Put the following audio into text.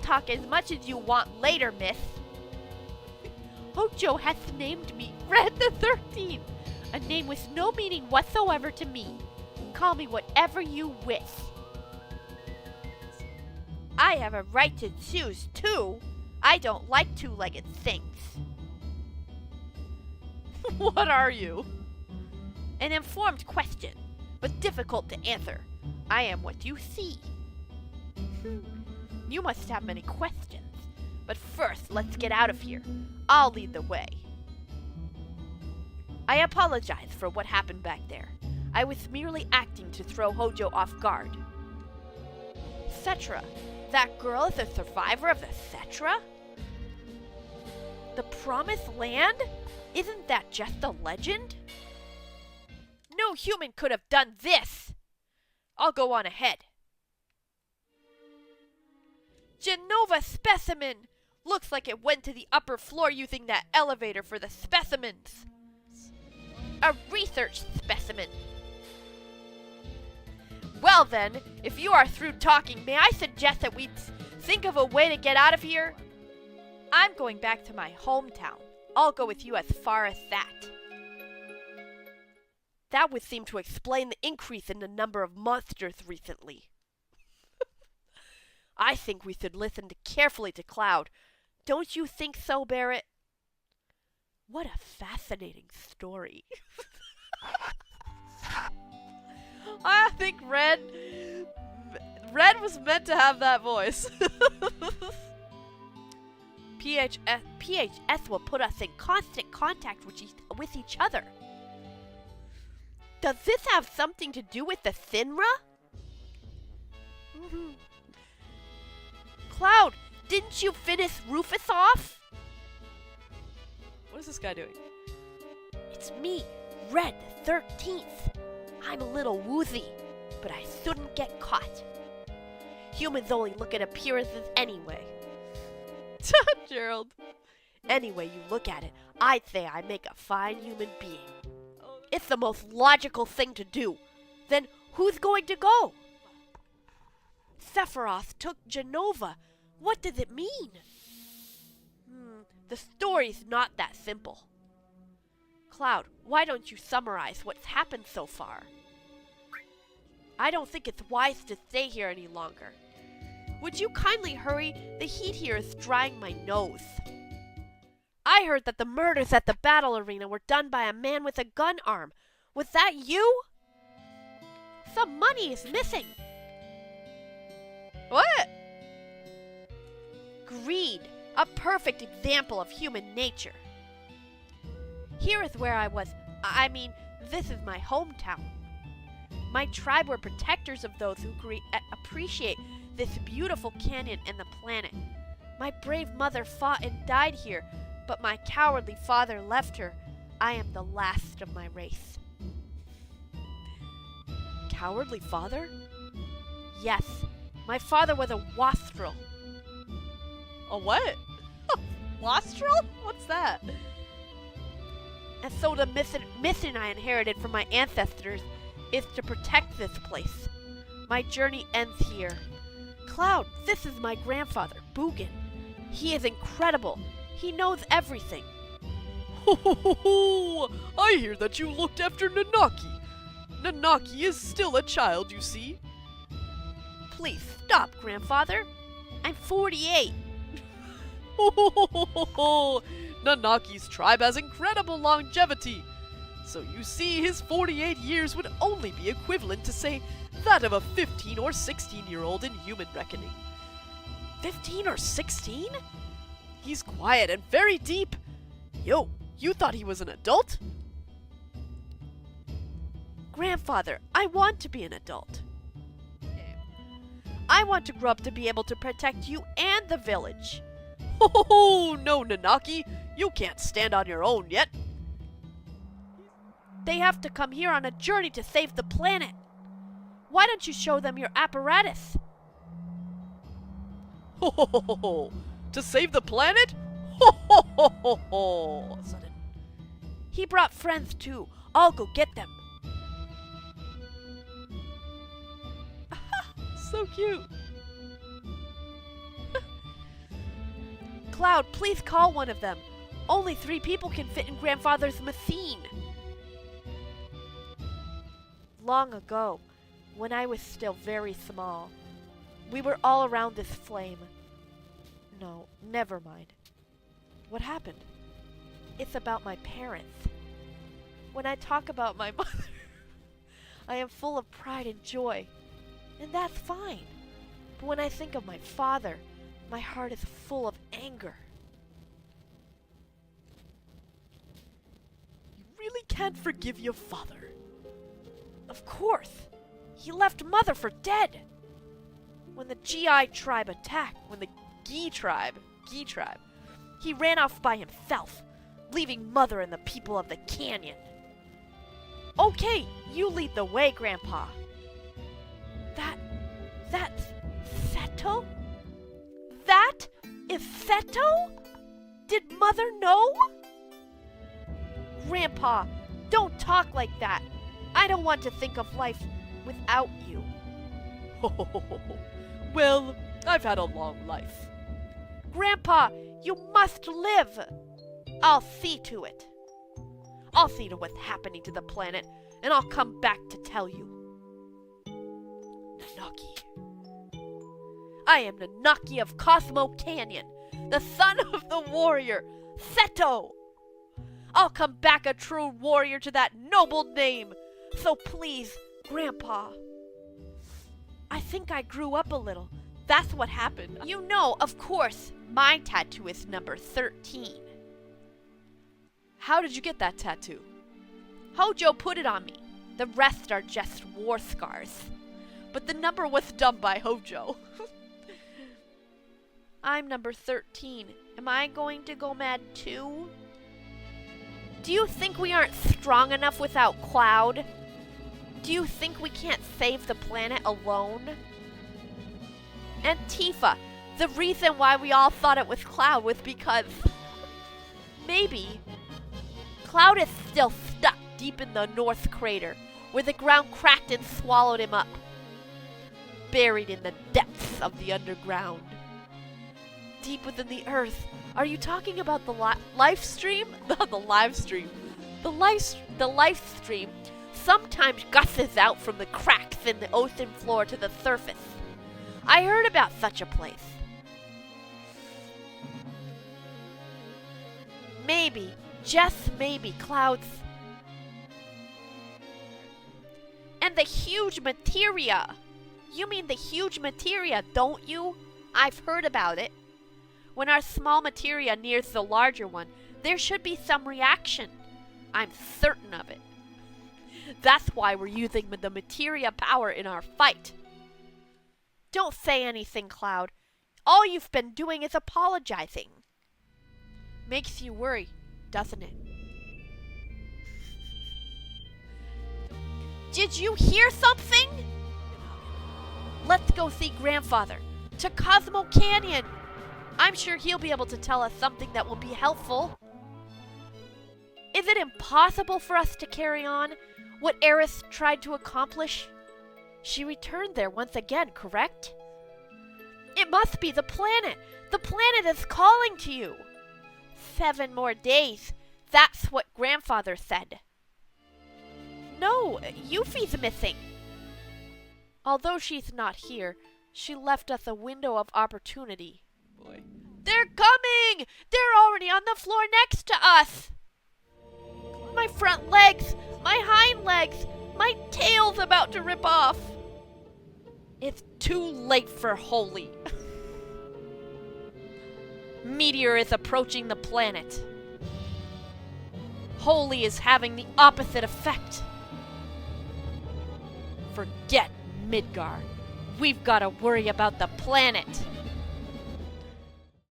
talk as much as you want later, miss. Hojo hath named me Red the 13th, a name with no meaning whatsoever to me. Call me whatever you wish. I have a right to choose, too. I don't like two-legged things. What are you? An informed question, but difficult to answer. I am what you see. You must have many questions. But first, let's get out of here. I'll lead the way. I apologize for what happened back there. I was merely acting to throw Hojo off guard. Cetra. That girl is a survivor of the Cetra? The Promised Land? Isn't that just a legend? No human could have done this. I'll go on ahead. Genova specimen! Looks like it went to the upper floor using that elevator for the specimens. A research specimen. Well then, if you are through talking, may I suggest that we think of a way to get out of here? I'm going back to my hometown. I'll go with you as far as that. That would seem to explain the increase in the number of monsters recently. I think we should listen carefully to Cloud. Don't you think so, Barrett? What a fascinating story. I think Red was meant to have that voice. PHS will put us in constant contact with each other. Does this have something to do with the Thinra? Cloud, didn't you finish Rufus off? What is this guy doing? It's me, Red the 13th. I'm a little woozy, but I shouldn't get caught. Humans only look at appearances anyway. Gerald. Any way you look at it, I'd say I make a fine human being. It's the most logical thing to do. Then who's going to go? Sephiroth took Genova. What does it mean? The story's not that simple. Cloud, why don't you summarize what's happened so far? I don't think it's wise to stay here any longer. Would you kindly hurry? The heat here is drying my nose. I heard that the murders at the battle arena were done by a man with a gun arm. Was that you? Some money is missing. What? Greed, a perfect example of human nature. Here is where I was. This is my hometown. My tribe were protectors of those who appreciate this beautiful canyon and the planet. My brave mother fought and died here, but my cowardly father left her. I am the last of my race. Cowardly father? Yes, my father was a wastrel. A what? Wastrel? What's that? And so the mission I inherited from my ancestors is to protect this place. My journey ends here. Cloud, this is my grandfather, Bugin. He is incredible. He knows everything. Ho ho ho ho! I hear that you looked after Nanaki. Nanaki is still a child, you see. Please stop, grandfather. I'm 48. Ho ho ho ho ho ho! Nanaki's tribe has incredible longevity. So you see, his 48 years would only be equivalent to, say, that of a 15 or 16-year-old in human reckoning. 15 or 16? He's quiet and very deep. Yo, you thought he was an adult? Grandfather, I want to be an adult. I want to grow up to be able to protect you and the village. Ho ho ho! No, Nanaki, you can't stand on your own yet. They have to come here on a journey to save the planet. Why don't you show them your apparatus? Ho ho ho ho ho! To save the planet? Ho ho ho ho ho! Sudden. He brought friends too. I'll go get them. So cute. Cloud, please call one of them. Only 3 people can fit in Grandfather's machine. Long ago, when I was still very small, we were all around this flame. No, never mind. What happened? It's about my parents. When I talk about my mother, I am full of pride and joy, and that's fine. But when I think of my father, my heart is full of anger. You really can't forgive your father. Of course. He left Mother for dead. When the GI tribe attacked, when the Gi tribe, he ran off by himself, leaving Mother and the people of the canyon. Okay, you lead the way, Grandpa. That's Seto? That is Seto? Did Mother know? Grandpa, don't talk like that. I don't want to think of life without you. Well, I've had a long life. Grandpa, you must live. I'll see to it. I'll see to what's happening to the planet, and I'll come back to tell you. Nanaki. I am Nanaki of Cosmo Canyon, the son of the warrior, Seto. I'll come back a true warrior to that noble name. So please, Grandpa. I think I grew up a little. That's what happened. You know, of course, my tattoo is number 13. How did you get that tattoo? Hojo put it on me. The rest are just war scars. But the number was done by Hojo. I'm number 13. Am I going to go mad too? Do you think we aren't strong enough without Cloud? Do you think we can't save the planet alone? And Tifa, the reason why we all thought it was Cloud was because maybe Cloud is still stuck deep in the North Crater, where the ground cracked and swallowed him up, buried in the depths of the underground. Deep within the earth. Are you talking about the live stream? Not the live stream. The life stream sometimes gushes out from the cracks in the ocean floor to the surface. I heard about such a place. Maybe, just maybe, Clouds. And the huge materia. You mean the huge materia, don't you? I've heard about it. When our small materia nears the larger one, there should be some reaction. I'm certain of it. That's why we're using the materia power in our fight. Don't say anything, Cloud. All you've been doing is apologizing. Makes you worry, doesn't it? Did you hear something? Let's go see Grandfather. To Cosmo Canyon. I'm sure he'll be able to tell us something that will be helpful. Is it impossible for us to carry on what Eris tried to accomplish? She returned there once again, correct? It must be the planet. The planet is calling to you. 7 more days. That's what Grandfather said. No, Yuffie's missing. Although she's not here, she left us a window of opportunity. Boy. They're coming! They're already on the floor next to us! My front legs! My hind legs! My tail's about to rip off! It's too late for Holy. Meteor is approaching the planet. Holy is having the opposite effect. Forget Midgar. We've got to worry about the planet.